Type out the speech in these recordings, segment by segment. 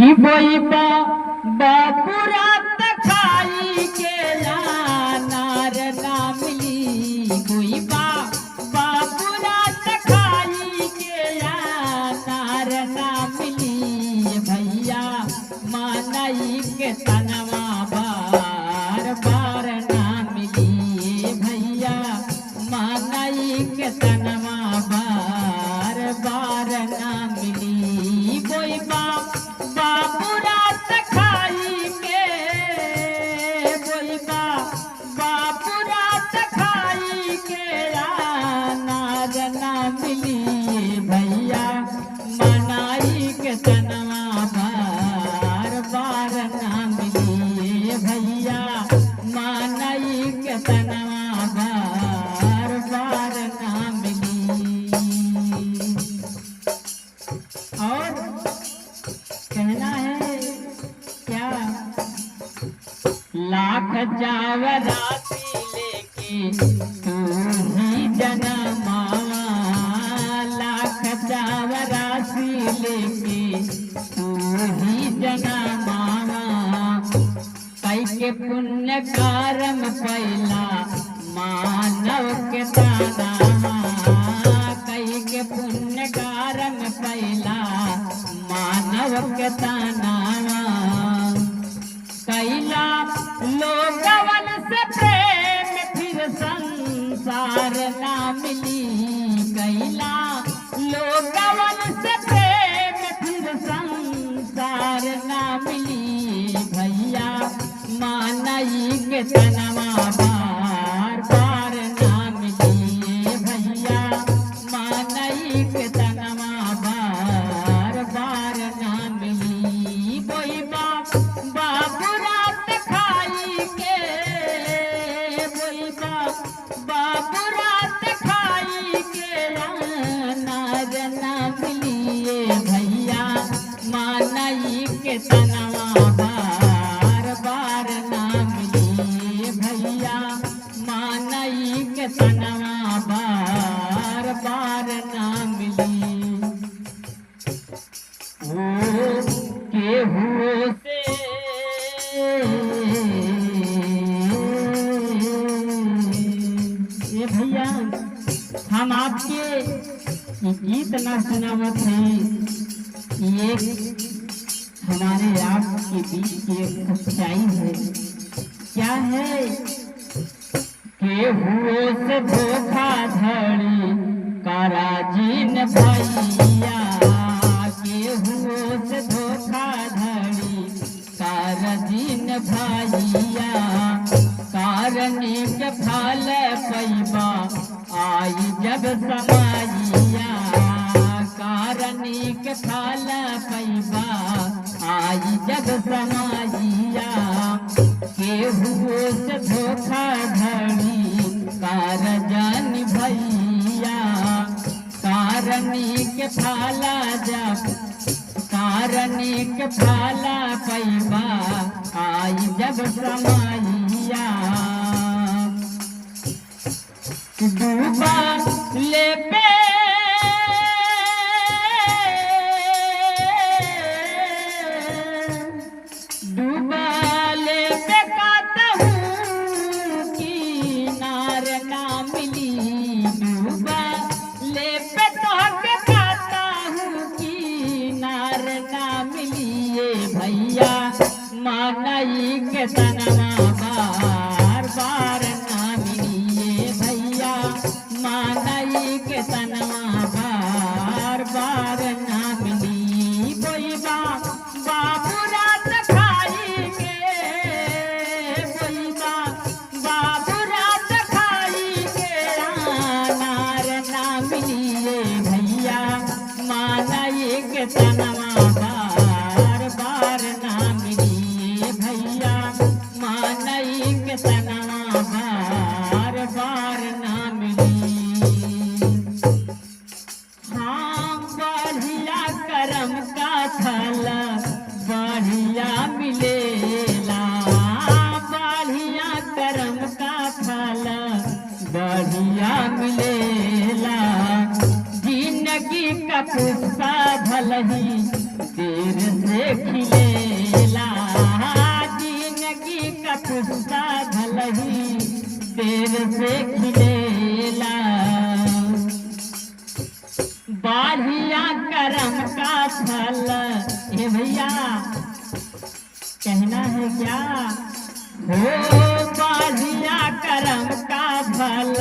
कि बोई बापुरा तखाई के नार ना मिली कोई बापुरा तखाई के नार ना मिली भैया मानई के तनवा बार बार ना मिली भैया मानई के तनवा बार बार ना मिली कोई बापुरा तखाई के बोई बापुरा तखाई के नार ना मिली भैया मनाई के तनवा बार बार ना मिली भैया मनाई के तनवा बार बार ना मिली। और कहना है क्या लाख जावराती लेके तू ही जनमावा लाख जावराती लेके तू ही जनमावा कई के पुण्य कारम पैला मानव के ताना कई के पुण्य कारम पैला मानव के ताना कैला लोगवन से प्रेम फिर संसार ना मिली कैला लोगवन से प्रेम फिर संसार ना मिली भैया मानई के तनवा बार बार ना मिली भैया मानई के तनवा बार बार ना मिली बोई बापुरा तखाई के बोई बापुरा तखाई के नार ना मिली भैया मानई के तनवा बार बार ना मिली भैया मानई के तनवा बार बार ना मिली। केहू से ये भैया हम आपके गीत ना सुनावत हैं ये हमारे आपके बीच की एक सच्चाई है। क्या है केहू से धोखाधड़ी कराजीन भैया केहू से धोखाधड़ी कराजीन भैया कारणी के फल पैबा आई जब समाइया कारणी के फल पैबा आई जब समाइया केहू से धोखाधड़ी कारजन भैया कारणी के फाला जब कारणी के फाला पैबा आई जब समाइया डूबा ले पे भैया मानई के तनवा बार बार ना मिलिए भैया मानई के तनवा बार बार ना मिली कोई बापुरा तखाई के कोई बापुरा तखाई के नार ना मिलिए भैया मानई के तनवा बार बार ना मिली भैया मानई के तनवा बार बार ना मिली। हाँ बढ़िया करम का फल से खिलेला बढ़िया कर्म का फल। हे भैया कहना है क्या हो बढ़िया कर्म का फल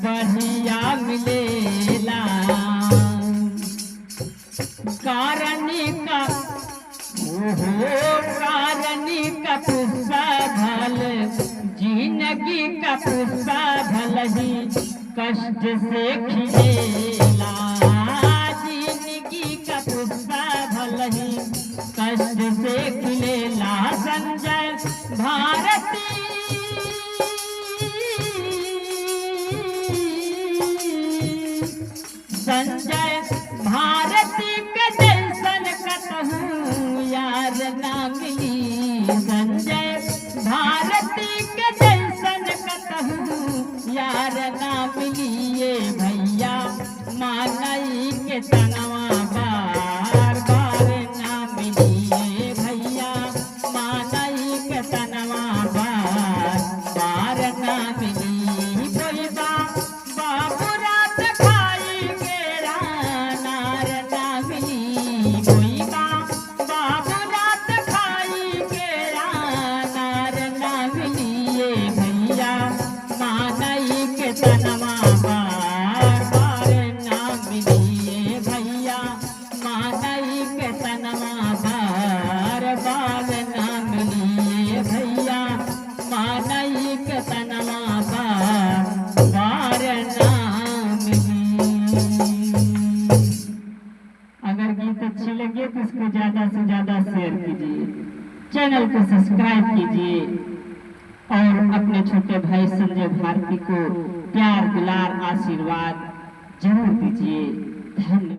बढ़िया मिलेला कारणी का कारणी का पुष्पा भल जिंदगी का पुष्पा भल ही कष्ट से खिलेला जिंदगी का पुष्पा भल ही कष्ट से खिलेला। संजय भारती संजय भारती के दर्शन कतहूँ यार ना मिली संजय भारती के दर्शन कतहूँ यार ना मिली ये भैया मानई के तनवा बार बार ना मिली ये भैया मानई के तनवा बार बार ना मिली कोई बाबू रात खाई गेरा नार ना मिली कोई बाबू रात खाई गेरा नार ना मिली ये भैया मानई के तनवा बार बार ना मिली ये भैया मानई के तनवा बार बार ना मिली ये भैया मानई के तनवा बार ना मिली। अगर गीत अच्छी लगे तो इसको ज्यादा से ज्यादा शेयर कीजिए, चैनल को सब्सक्राइब कीजिए और अपने छोटे भाई संजय भारती को प्यार दुलार आशीर्वाद जरूर दीजिए। धन्यवाद।